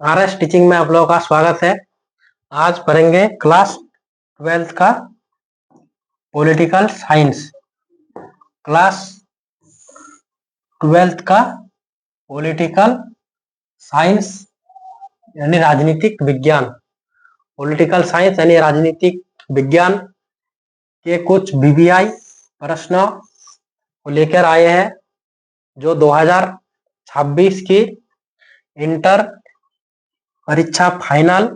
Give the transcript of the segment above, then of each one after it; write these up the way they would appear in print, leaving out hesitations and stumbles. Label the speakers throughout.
Speaker 1: RS teaching में आप लोगों का स्वागत है। आज पढ़ेंगे क्लास 12th का पॉलिटिकल साइंस। क्लास 12th का पॉलिटिकल साइंस यानी राजनीतिक विज्ञान। पॉलिटिकल साइंस यानी राजनीतिक विज्ञान के कुछ बीबीआई प्रश्नों को लेकर आए हैं जो 2026 की इंटर परीक्षा फाइनल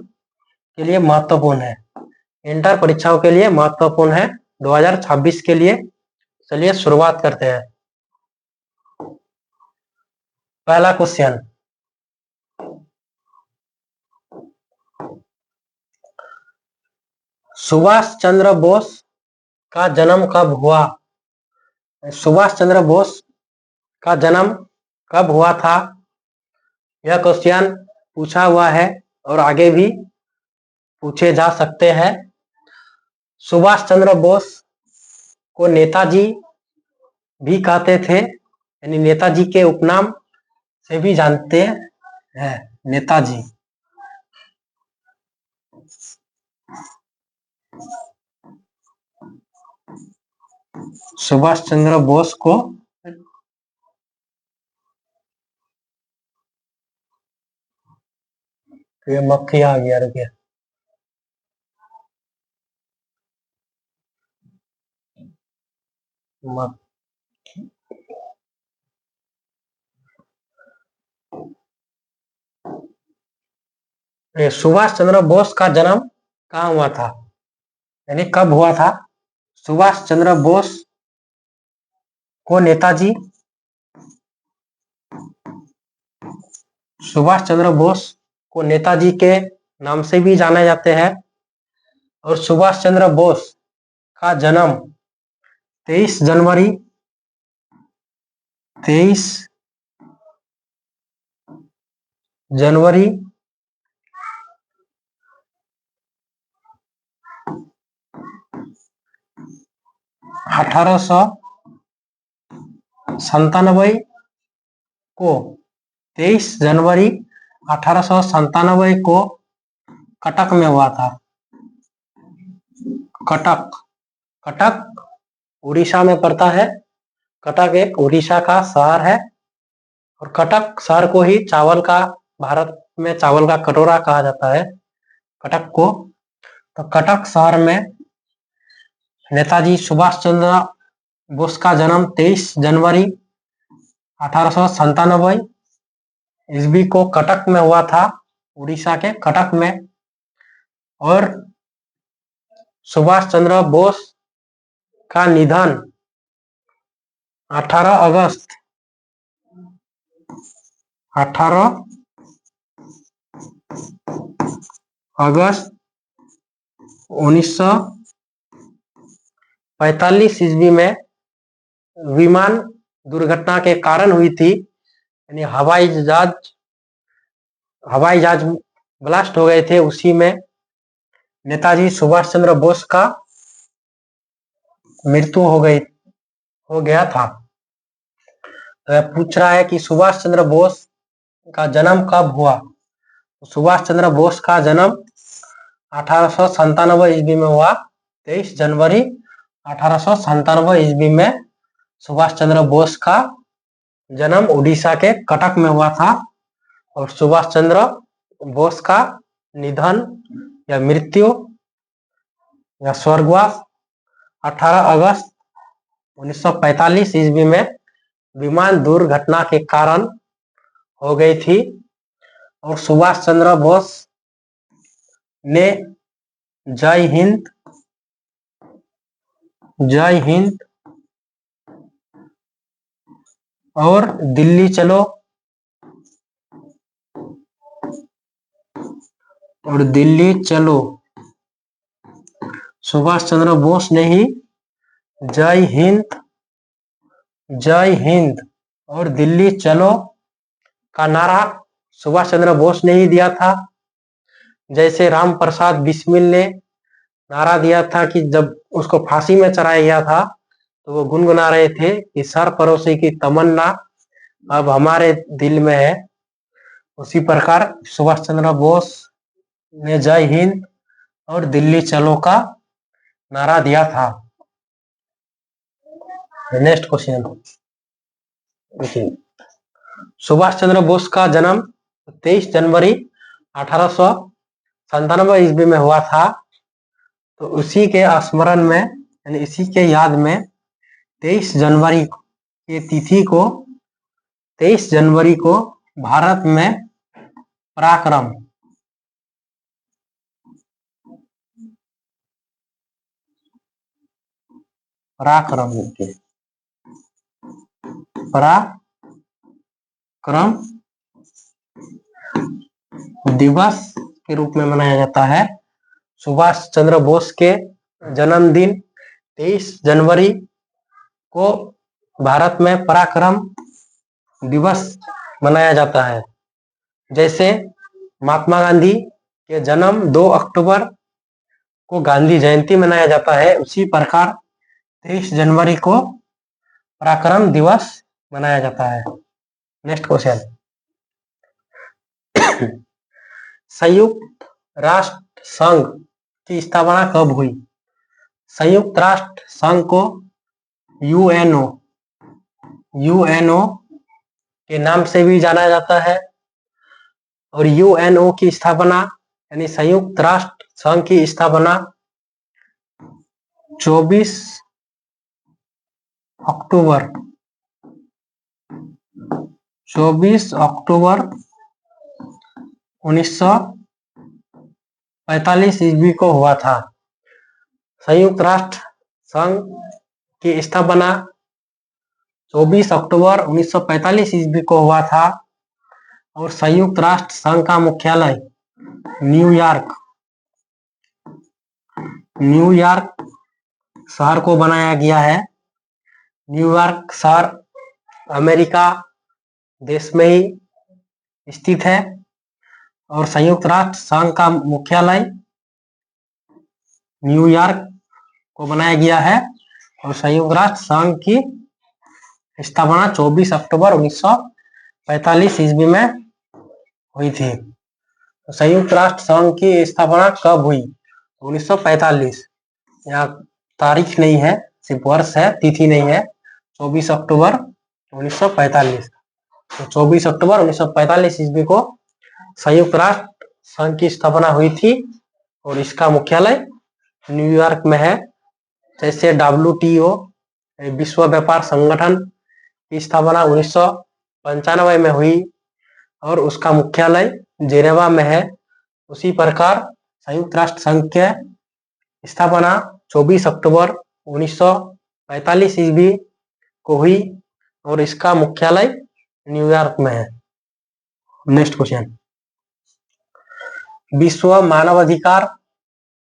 Speaker 1: के लिए महत्वपूर्ण है। इंटर परीक्षाओं के लिए महत्वपूर्ण है 2026 के लिए। चलिए शुरुआत करते हैं। पहला क्वेश्चन, सुभाष चंद्र बोस का जन्म कब हुआ? सुभाष चंद्र बोस का जन्म कब हुआ था? यह क्वेश्चन पूछा हुआ है और आगे भी पूछे जा सकते हैं। सुभाष चंद्र बोस को नेताजी भी कहते थे, यानी नेताजी के उपनाम से भी जानते हैं, नेताजी। सुभाष चंद्र बोस को ये मक्खी आ गया, रुकिए। सुभाष चंद्र बोस का जन्म कहाँ हुआ था, यानी कब हुआ था? सुभाष चंद्र बोस को नेताजी सुभाष चंद्र बोस को नेताजी के नाम से भी जाने जाते हैं और सुभाष चंद्र बोस का जन्म 23 जनवरी 1897 को 23 जनवरी 1897 को कटक में हुआ था। कटक उड़ीसा में पड़ता है। कटक एक उड़ीसा का शहर है और कटक शहर को ही भारत में चावल का कटोरा कहा जाता है, कटक को। तो कटक शहर में नेताजी सुभाष चंद्र बोस का जन्म 23 जनवरी 1897 ईस्वी को कटक में हुआ था, उड़ीसा के कटक में। और सुभाष चंद्र बोस का निधन 18 अगस्त 1945 ईस्वी में विमान दुर्घटना के कारण हुई थी, यानी हवाई जहाज ब्लास्ट हो गए थे। उसी में नेताजी सुभाष चंद्र बोस का मृत्यु हो गया था। तो पूछ रहा है कि सुभाष चंद्र बोस का जन्म कब हुआ? सुभाष चंद्र बोस का जन्म 1897 ईस्वी में हुआ। 23 जनवरी 1897 ईस्वी में सुभाष चंद्र बोस का जन्म उड़ीसा के कटक में हुआ था और सुभाष चंद्र बोस का निधन या मृत्यु या स्वर्गवास 18 अगस्त 1945 ईस्वी में विमान दुर्घटना के कारण हो गई थी। और सुभाष चंद्र बोस ने जय हिंद और दिल्ली चलो सुभाष चंद्र बोस ने ही जय हिंद और दिल्ली चलो का नारा सुभाष चंद्र बोस ने ही दिया था। जैसे राम प्रसाद बिस्मिल ने नारा दिया था कि जब उसको फांसी में चढ़ाया गया था तो वो गुनगुना रहे थे कि सर परोसी की तमन्ना अब हमारे दिल में है। उसी प्रकार सुभाष चंद्र बोस ने जय हिंद और दिल्ली चलो का नारा दिया था। नेक्स्ट क्वेश्चन देखिए, सुभाष चंद्र बोस का जन्म 23 जनवरी 1897 ईस्वी में हुआ था। तो उसी के स्मरण में यानी इसी के याद में 23 जनवरी की तिथि को 23 जनवरी को भारत में पराक्रम दिवस के रूप में मनाया जाता है। सुभाष चंद्र बोस के जन्मदिन 23 जनवरी को भारत में पराक्रम दिवस मनाया जाता है। जैसे महात्मा गांधी के जन्म 2 अक्टूबर को गांधी जयंती मनाया जाता है, उसी प्रकार 23 जनवरी को पराक्रम दिवस मनाया जाता है। नेक्स्ट क्वेश्चन, संयुक्त राष्ट्र संघ की स्थापना कब हुई? संयुक्त राष्ट्र संघ को यूएनओ के नाम से भी जाना जाता है और यूएनओ की स्थापना यानी संयुक्त राष्ट्र संघ की स्थापना 24 अक्टूबर 1945 ईस्वी को हुआ था। संयुक्त राष्ट्र संघ की स्थापना 24 अक्टूबर 1945 ईस्वी को हुआ था और संयुक्त राष्ट्र संघ का मुख्यालय न्यूयॉर्क शहर को बनाया गया है। न्यूयॉर्क शहर अमेरिका देश में ही स्थित है और संयुक्त राष्ट्र संघ का मुख्यालय न्यूयॉर्क को बनाया गया है और संयुक्त राष्ट्र संघ की स्थापना 24 अक्टूबर 1945 ईस्वी में हुई थी। संयुक्त राष्ट्र संघ की स्थापना कब हुई? 1945। यहाँ तारीख नहीं है, सिर्फ वर्ष है, तिथि नहीं है। 24 अक्टूबर 1945। तो 24 अक्टूबर 1945 ईस्वी को संयुक्त राष्ट्र संघ की स्थापना हुई थी और इसका मुख्यालय न्यूयॉर्क में है। जैसे WTO विश्व व्यापार संगठन की स्थापना 1995 में हुई और उसका मुख्यालय जेनेवा में है, उसी प्रकार संयुक्त राष्ट्र संघ के स्थापना 24 अक्टूबर 1945 ईस्वी को हुई और इसका मुख्यालय न्यूयॉर्क में है। नेक्स्ट क्वेश्चन, विश्व मानवाधिकार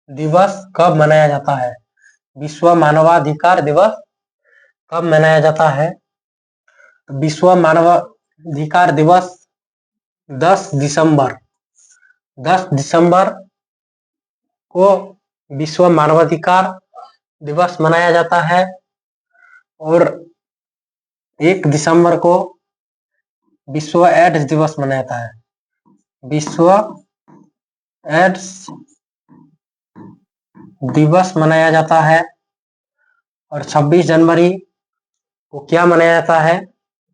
Speaker 1: दिवस कब मनाया जाता है? विश्व मानवाधिकार दिवस कब मनाया जाता है? विश्व मानवाधिकार दिवस 10 दिसंबर को विश्व मानवाधिकार दिवस मनाया जाता है और 1 दिसंबर को विश्व एड्स दिवस मनाया जाता है। विश्व एड्स दिवस मनाया जाता है और 26 जनवरी को क्या मनाया जाता है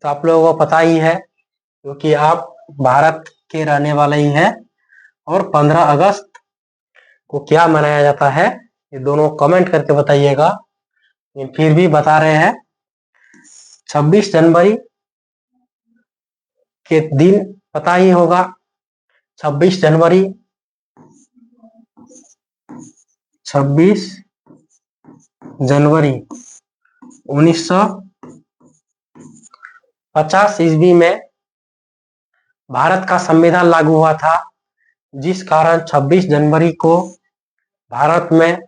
Speaker 1: तो आप लोगों को पता ही है क्योंकि आप भारत के रहने वाले ही हैं। और 15 अगस्त को क्या मनाया जाता है ये दोनों कमेंट करके बताइएगा। फिर भी बता रहे हैं, 26 जनवरी के दिन पता ही होगा। 26 जनवरी 1950 ईस्वी में भारत का संविधान लागू हुआ था, जिस कारण 26 जनवरी को भारत में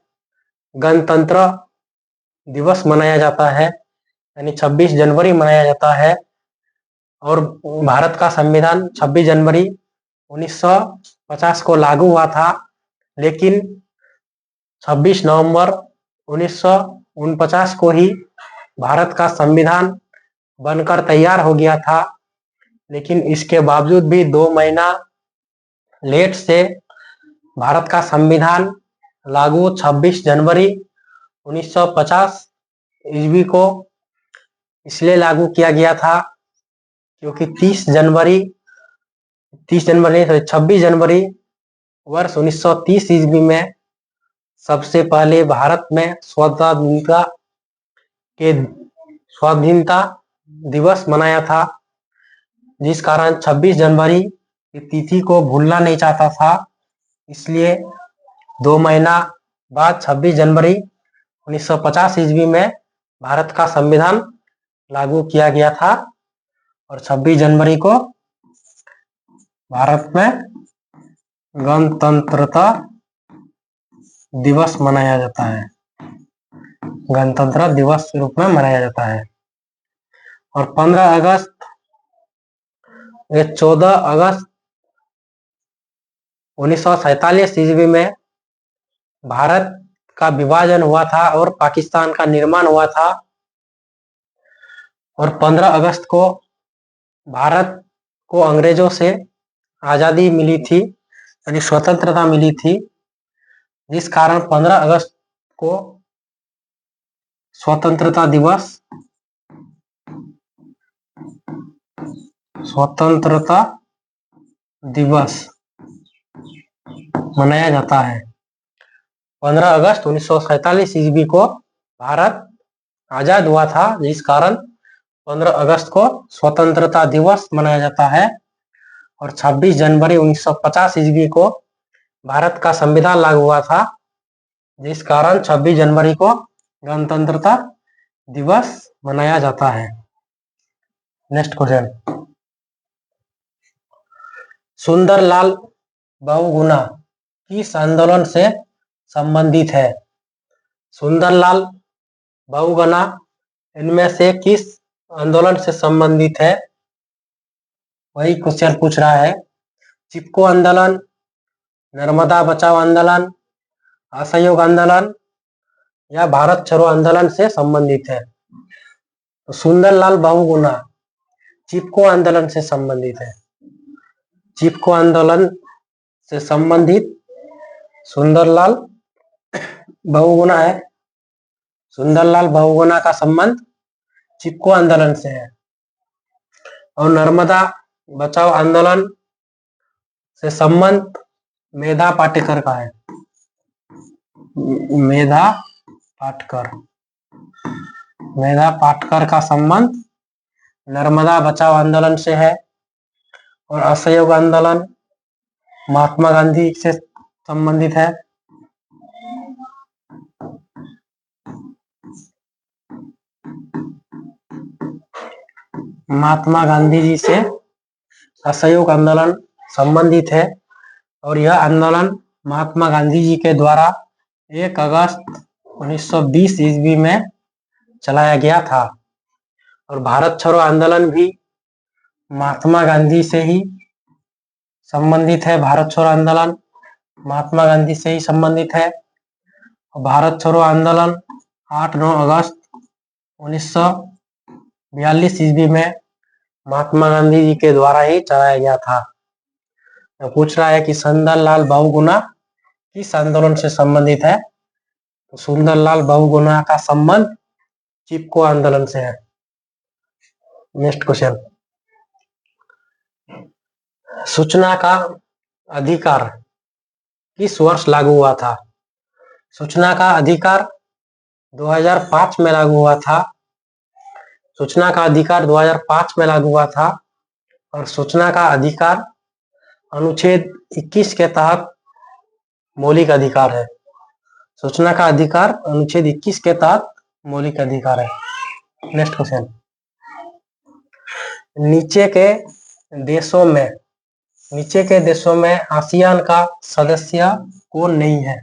Speaker 1: गणतंत्र दिवस मनाया जाता है, यानी 26 जनवरी मनाया जाता है। और भारत का संविधान 26 जनवरी 1950 को लागू हुआ था, लेकिन 26 नवंबर 1949 को ही भारत का संविधान बनकर तैयार हो गया था। लेकिन इसके बावजूद भी 2 महीना लेट से भारत का संविधान लागू 26 जनवरी 1950 ईस्वी को इसलिए लागू किया गया था क्योंकि 26 जनवरी वर्ष 1930 ईस्वी में सबसे पहले भारत में स्वाधीनता दिवस मनाया था, जिस कारण 26 जनवरी की तिथि को भूलना नहीं चाहता था। इसलिए 2 महीना बाद 26 जनवरी 1950 ईस्वी में भारत का संविधान लागू किया गया था और 26 जनवरी को भारत में गणतंत्रता दिवस मनाया जाता है, गणतंत्र दिवस के रूप में मनाया जाता है। और 14 अगस्त 1947 ईस्वी में भारत का विभाजन हुआ था और पाकिस्तान का निर्माण हुआ था और 15 अगस्त को भारत को अंग्रेजों से आज़ादी मिली थी, यानी स्वतंत्रता मिली थी, जिस कारण 15 अगस्त को स्वतंत्रता दिवस मनाया जाता है। 15 अगस्त 1947 ईस्वी को भारत आजाद हुआ था, जिस कारण 15 अगस्त को स्वतंत्रता दिवस मनाया जाता है और 26 जनवरी 1950 ईस्वी को भारत का संविधान लागू हुआ था, जिस कारण 26 जनवरी को गणतंत्रता दिवस मनाया जाता है। नेक्स्ट क्वेश्चन, सुंदरलाल बहुगुणा किस आंदोलन से संबंधित है? सुंदरलाल बहुगुणा इनमें से किस आंदोलन से संबंधित है? वही क्वेश्चन पूछ रहा है। चिपको आंदोलन, नर्मदा बचाओ आंदोलन, असहयोग आंदोलन या भारत छोड़ो आंदोलन से संबंधित है? तो सुंदरलाल बहुगुणा चिपको आंदोलन से संबंधित है। चिपको आंदोलन से संबंधित सुंदरलाल बहुगुणा है। सुंदरलाल बहुगुणा का संबंध चिपको आंदोलन से है। और नर्मदा बचाओ आंदोलन से संबंध मेधा पाटेकर का है। मेधा पाटकर का संबंध नर्मदा बचाओ आंदोलन से है। और असहयोग आंदोलन महात्मा गांधी से संबंधित है। महात्मा गांधी जी से असहयोग आंदोलन संबंधित है और यह आंदोलन महात्मा गांधी जी के द्वारा 1 अगस्त 1920 ईस्वी में चलाया गया था। और भारत छोड़ो आंदोलन भी महात्मा गांधी से ही संबंधित है। भारत छोड़ो आंदोलन महात्मा गांधी से ही संबंधित है। भारत छोड़ो आंदोलन 8-9 अगस्त 1942 ईस्वी में महात्मा गांधी जी के द्वारा ही चलाया गया था। तो पूछ रहा है कि सुंदरलाल बहुगुणा किस आंदोलन से संबंधित है? तो सुंदरलाल बहुगुणा का संबंध चिपको आंदोलन से है। नेक्स्ट क्वेश्चन, सूचना का अधिकार किस वर्ष लागू हुआ था? सूचना का अधिकार 2005 में लागू हुआ था। सूचना का अधिकार 2005 में लागू हुआ था और सूचना का अधिकार अनुच्छेद 21 के तहत मौलिक अधिकार है। सूचना का अधिकार अनुच्छेद 21 के तहत मौलिक अधिकार है। नेक्स्ट क्वेश्चन, नीचे के देशों में आसियान का सदस्य कौन नहीं है?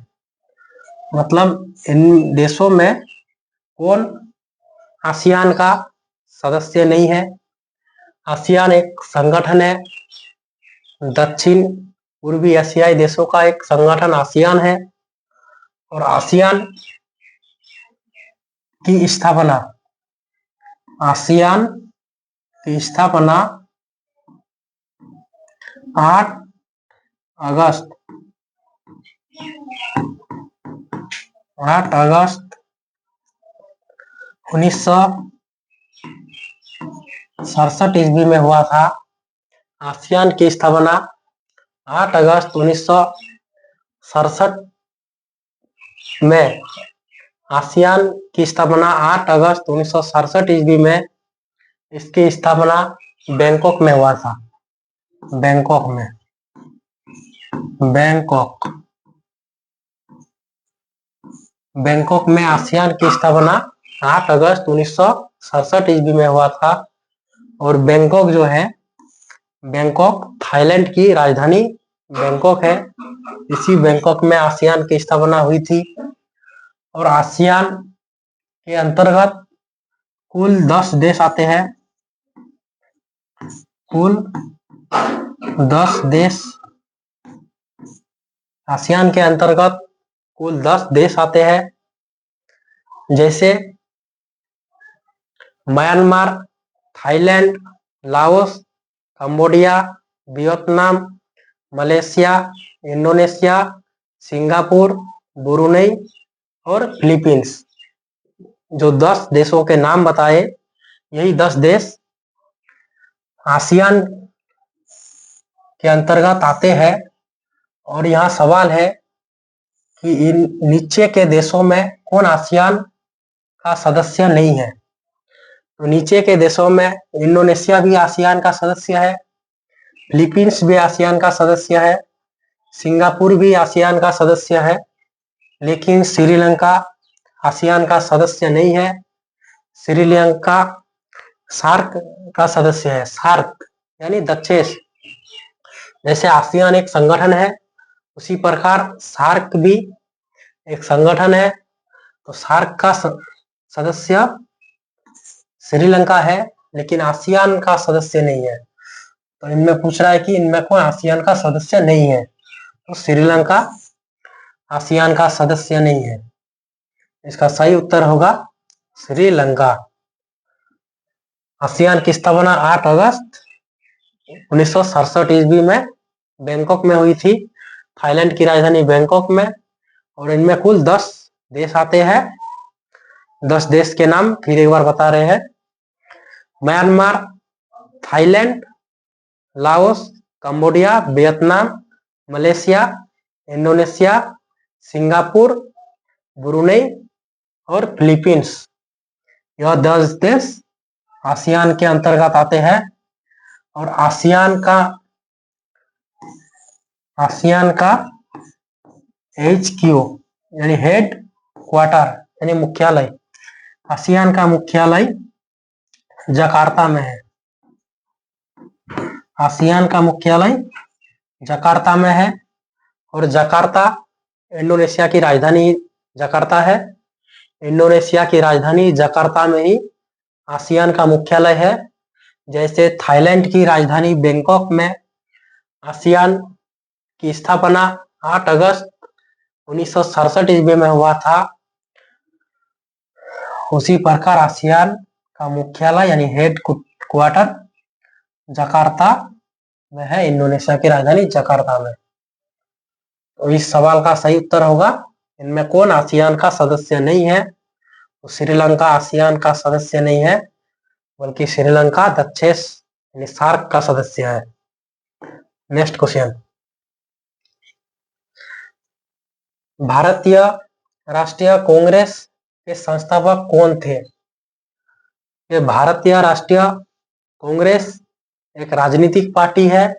Speaker 1: मतलब इन देशों में कौन आसियान का सदस्य नहीं है? आसियान एक संगठन है, दक्षिण पूर्वी एशियाई देशों का एक संगठन आसियान है। और आसियान की स्थापना 8 अगस्त 1967 ईस्वी में हुआ था। आसियान की स्थापना 8 अगस्त 1967 में आसियान की स्थापना 8 अगस्त 1967 ईस्वी में इसकी स्थापना बैंकॉक में हुआ था। बैंकॉक में आसियान की स्थापना 8 अगस्त 1967 ईस्वी में हुआ था। और बैंकॉक जो है, बैंकॉक थाईलैंड की राजधानी बैंकॉक है। इसी बैंकॉक में आसियान की स्थापना हुई थी। और आसियान के अंतर्गत कुल 10 देश आते हैं। कुल 10 देश आसियान के अंतर्गत कुल 10 देश आते हैं, जैसे Myanmar, Thailand, Laos, Cambodia, Vietnam, Malaysia, Indonesia, Singapore, Brunei और फिलीपींस। जो 10 देशों के नाम बताए, यही 10 देश आसियान के अंतर्गत आते हैं। और यहाँ सवाल है कि इन नीचे के देशों में कौन आसियान का सदस्य नहीं है। तो नीचे के देशों में इंडोनेशिया भी आसियान का सदस्य है, फिलीपींस भी आसियान का सदस्य है, सिंगापुर भी आसियान का सदस्य है, लेकिन श्रीलंका आसियान का सदस्य नहीं है। श्रीलंका सार्क का सदस्य है। सार्क यानी दक्षेश। जैसे आसियान एक संगठन है, उसी प्रकार सार्क भी एक संगठन है। तो सार्क का सदस्य श्रीलंका है, लेकिन आसियान का सदस्य नहीं है। तो इनमें पूछ रहा है कि इनमें कौन आसियान का सदस्य नहीं है। तो श्रीलंका आसियान का सदस्य नहीं है। इसका सही उत्तर होगा श्रीलंका। आसियान की स्थापना 8 अगस्त 1967 ईस्वी में बैंकॉक में हुई थी। थाईलैंड की राजधानी बैंकॉक में। और इनमें कुल 10 देश आते हैं। 10 देश के नाम फिर एक बार बता रहे हैं। Myanmar, Thailand, Laos, Cambodia, Vietnam, Malaysia, Indonesia, Singapore, Brunei और फिलीपींस। यह 10 देश आसियान के अंतर्गत आते हैं। और आसियान का HQ यानी हेड क्वार्टर यानी मुख्यालय, आसियान का मुख्यालय जकार्ता में है। आसियान का मुख्यालय जकार्ता में है। और जकार्ता इंडोनेशिया की राजधानी जकार्ता है। इंडोनेशिया की राजधानी जकार्ता में ही आसियान का मुख्यालय है। जैसे थाईलैंड की राजधानी बैंकॉक में आसियान की स्थापना 8 अगस्त 1967 ईस्वी में हुआ था, उसी प्रकार आसियान का मुख्यालय यानी हेड क्वार्टर जकार्ता में है, इंडोनेशिया की राजधानी जकार्ता में। तो इस सवाल का सही उत्तर होगा, इनमें कौन आसियान का सदस्य नहीं है। तो श्रीलंका आसियान का सदस्य नहीं है, बल्कि श्रीलंका दक्षेश यानी सार्क का सदस्य है। नेक्स्ट क्वेश्चन, भारतीय राष्ट्रीय कांग्रेस के संस्थापक कौन थे। ये भारतीय राष्ट्रीय कांग्रेस एक राजनीतिक पार्टी है,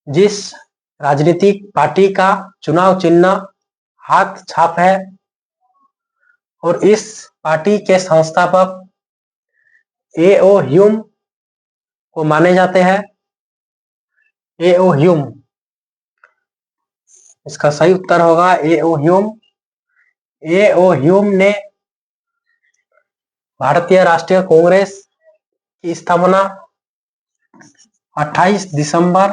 Speaker 1: जिस राजनीतिक पार्टी का चुनाव चिन्ह हाथ छाप है। और इस पार्टी के संस्थापक A.O. ह्यूम को माने जाते हैं। A.O. ह्यूम, इसका सही उत्तर होगा A.O. ह्यूम। A.O. ह्यूम ने भारतीय राष्ट्रीय कांग्रेस की स्थापना 28 दिसंबर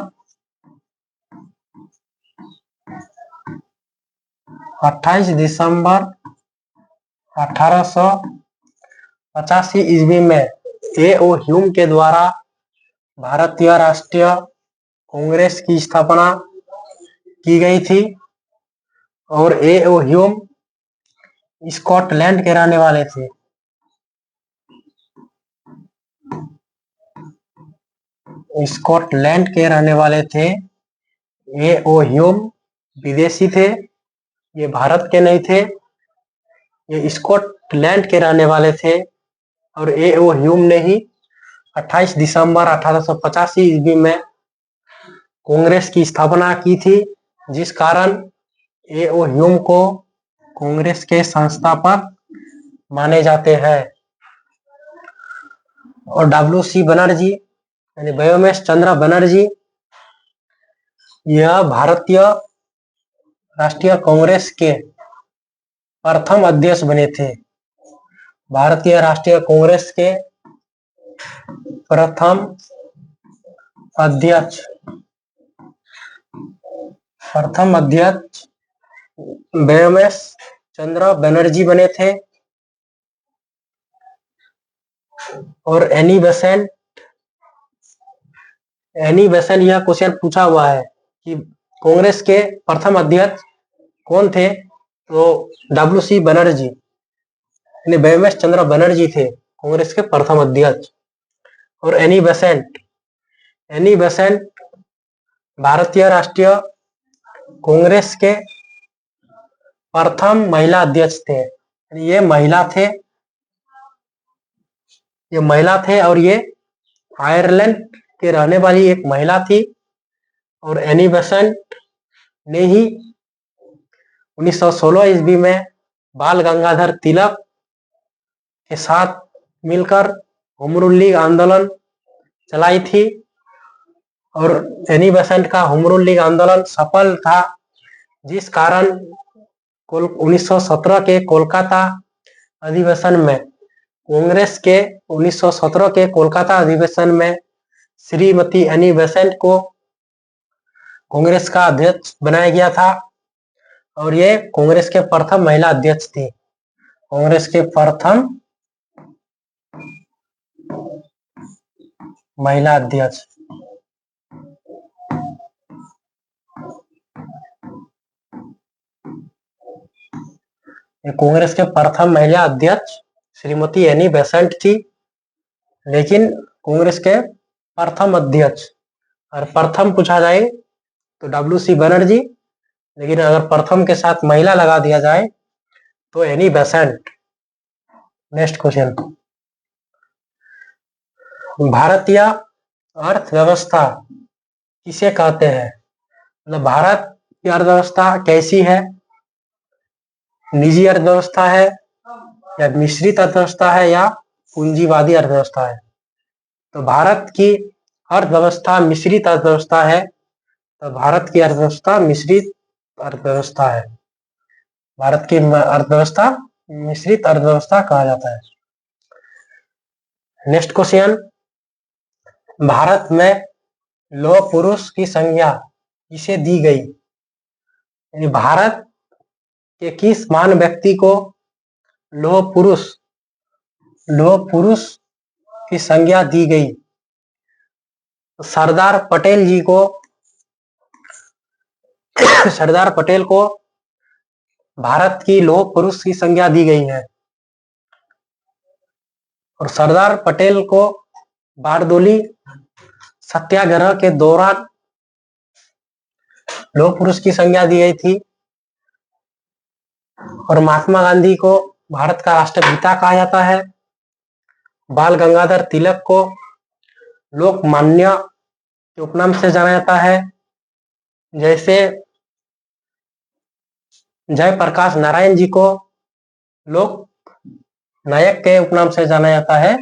Speaker 1: 1885 ईस्वी में A.O. ह्यूम के द्वारा भारतीय राष्ट्रीय कांग्रेस की स्थापना की गई थी और ए ओ ह्यूम स्कॉटलैंड के रहने वाले थे। स्कॉटलैंड के रहने वाले थे। ए ओ ह्यूम विदेशी थे, ये भारत के नहीं थे, ये स्कॉटलैंड के रहने वाले थे और ए ओ ह्यूम ने ही 28 दिसंबर 1885 ईस्वी में कांग्रेस की स्थापना की थी, जिस कारण ए ओ ह्यूम को कांग्रेस के संस्थापक माने जाते हैं। और डब्ल्यू सी बनर्जी यानी व्योमेश चंद्र बनर्जी, यह भारतीय राष्ट्रीय कांग्रेस के प्रथम अध्यक्ष बने थे। भारतीय राष्ट्रीय कांग्रेस के प्रथम अध्यक्ष व्योमेश चंद्र बनर्जी बने थे। और एनी बेसेंट, यह क्वेश्चन पूछा हुआ है कि कांग्रेस के प्रथम अध्यक्ष कौन थे, तो डब्ल्यू सी बनर्जी यानी व्योमेश चंद्र बनर्जी थे कांग्रेस के प्रथम अध्यक्ष। और एनी बेसेंट भारतीय राष्ट्रीय कांग्रेस के प्रथम महिला अध्यक्ष थे। ये महिला थे और ये आयरलैंड के रहने वाली एक महिला थी। और एनी बेसेंट ने ही 1916 ईस्वी में बाल गंगाधर तिलक के साथ मिलकर होम रूल लीग आंदोलन चलाई थी। और एनी बेसेंट का होम रूल लीग आंदोलन सफल था, जिस कारण 1917 के कोलकाता अधिवेशन में कांग्रेस के 1917 के कोलकाता अधिवेशन में श्रीमती एनी बेसेंट को कांग्रेस का अध्यक्ष बनाया गया था और ये कांग्रेस के प्रथम महिला अध्यक्ष थी। कांग्रेस के प्रथम महिला अध्यक्ष। कांग्रेस के प्रथम महिला अध्यक्ष श्रीमती एनी बेसेंट थी, लेकिन कांग्रेस के प्रथम अध्यक्ष और प्रथम पूछा जाए तो डब्ल्यू सी बनर्जी, लेकिन अगर प्रथम के साथ महिला लगा दिया जाए तो एनी बेसेंट। नेक्स्ट क्वेश्चन, भारतीय अर्थव्यवस्था किसे कहते हैं? मतलब भारत की अर्थव्यवस्था कैसी है? निजी अर्थव्यवस्था है या मिश्रित अर्थव्यवस्था है या पूंजीवादी अर्थव्यवस्था है? तो भारत की अर्थव्यवस्था मिश्रित अर्थव्यवस्था है। तो भारत की अर्थव्यवस्था मिश्रित अर्थव्यवस्था है। भारत की अर्थव्यवस्था मिश्रित अर्थव्यवस्था कहा जाता है। नेक्स्ट क्वेश्चन, भारत में लौह पुरुष की संज्ञा किसे दी गई? यानी भारत के किस महान व्यक्ति को लौह पुरुष की संज्ञा दी गई? सरदार पटेल को भारत की लौह पुरुष की संज्ञा दी गई है। और सरदार पटेल को बारडोली सत्याग्रह के दौरान लौह पुरुष की संज्ञा दी गई थी। और महात्मा गांधी को भारत का राष्ट्रपिता कहा जाता है। बाल गंगाधर तिलक को लोकमान्य के उपनाम से जाना जाता है। जैसे जयप्रकाश नारायण जी को लोक नायक के उपनाम से जाना जाता है,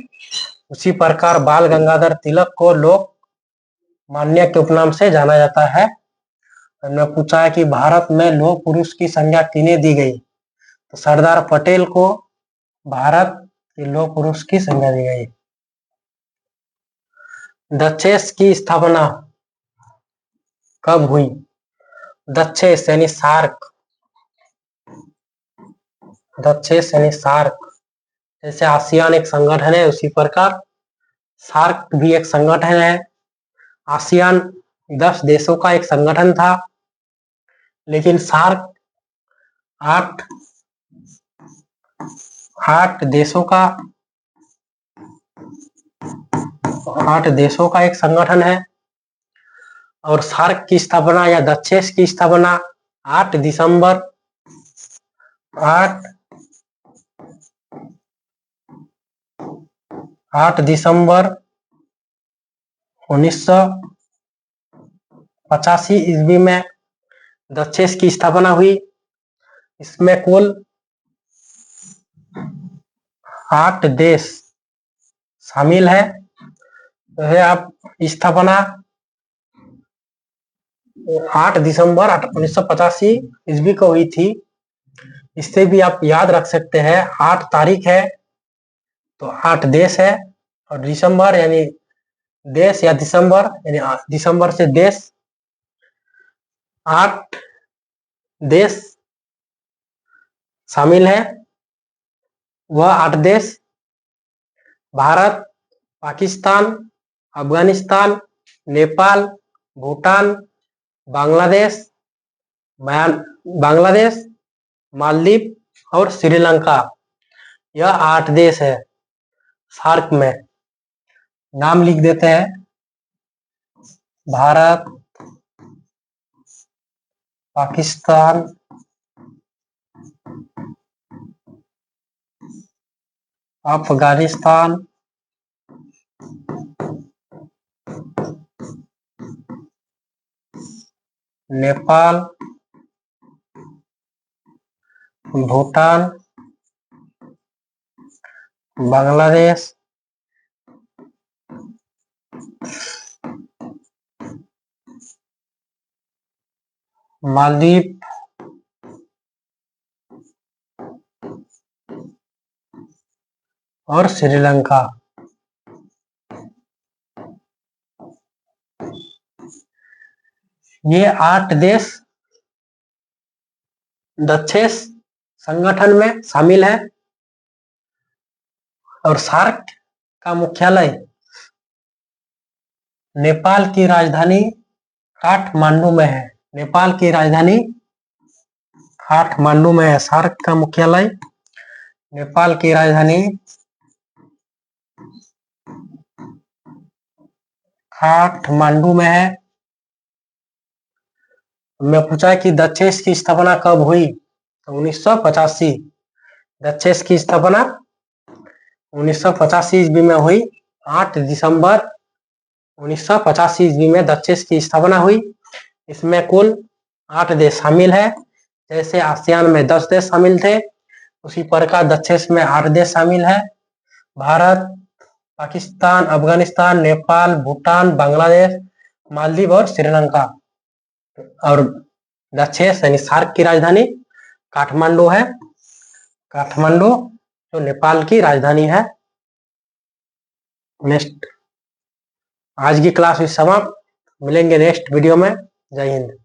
Speaker 1: उसी प्रकार बाल गंगाधर तिलक को लोकमान्य के उपनाम से जाना जाता है। हमने पूछा है कि भारत में लौह पुरुष की संज्ञा किन्हें दी गई? तो सरदार पटेल को भारत के लौह पुरुष की संज्ञा दी गई। डचेस की स्थापना कब हुई? डचेस यानी सार्क जैसे आसियान एक संगठन है, उसी प्रकार सार्क भी एक संगठन है। आसियान 10 देशों का एक संगठन था, लेकिन सार्क 8 देशों का एक संगठन है। और सार्क की स्थापना या दक्षेस की स्थापना 8 दिसंबर 1985 ईस्वी में दक्षेस की स्थापना हुई। इसमें कुल 8 देश शामिल है। तो है आप स्थापना 8 दिसंबर 1985 ईस्वी को हुई थी। इससे भी आप याद रख सकते हैं, 8 तारीख है तो 8 देश है, और दिसंबर यानी देश या दिसंबर यानी दिसंबर से देश। 8 देश शामिल है। वह 8 देश भारत, पाकिस्तान, अफगानिस्तान, नेपाल, भूटान, बांग्लादेश, मालदीव और श्रीलंका। यह 8 देश है। सार्क में नाम लिख देते हैं, भारत, पाकिस्तान, अफगानिस्तान, नेपाल, भूटान, बांग्लादेश, मालदीव और श्रीलंका। ये 8 देश दक्षेस संगठन में शामिल है। और सार्क का मुख्यालय नेपाल की राजधानी काठमांडू में है। नेपाल की राजधानी काठमांडू में है। सार्क का मुख्यालय नेपाल की राजधानी काठमांडू में है। मैं पूछा कि दक्षेस की स्थापना कब हुई, तो 1985। दक्षेस की स्थापना 1985 ईस्वी में हुई। 8 दिसंबर 1985 ईस्वी में दक्षेस की स्थापना हुई। इसमें कुल 8 देश शामिल है। जैसे आसियान में 10 देश शामिल थे, उसी प्रकार दक्षेस में 8 देश शामिल है। भारत, पाकिस्तान, अफगानिस्तान, नेपाल, भूटान, बांग्लादेश, मालदीव और श्रीलंका। और दक्षेस यानी सार्क की राजधानी काठमांडू है। काठमांडू जो नेपाल की राजधानी है। नेक्स्ट, आज की क्लास समाप्त। मिलेंगे नेक्स्ट वीडियो में। जय हिंद।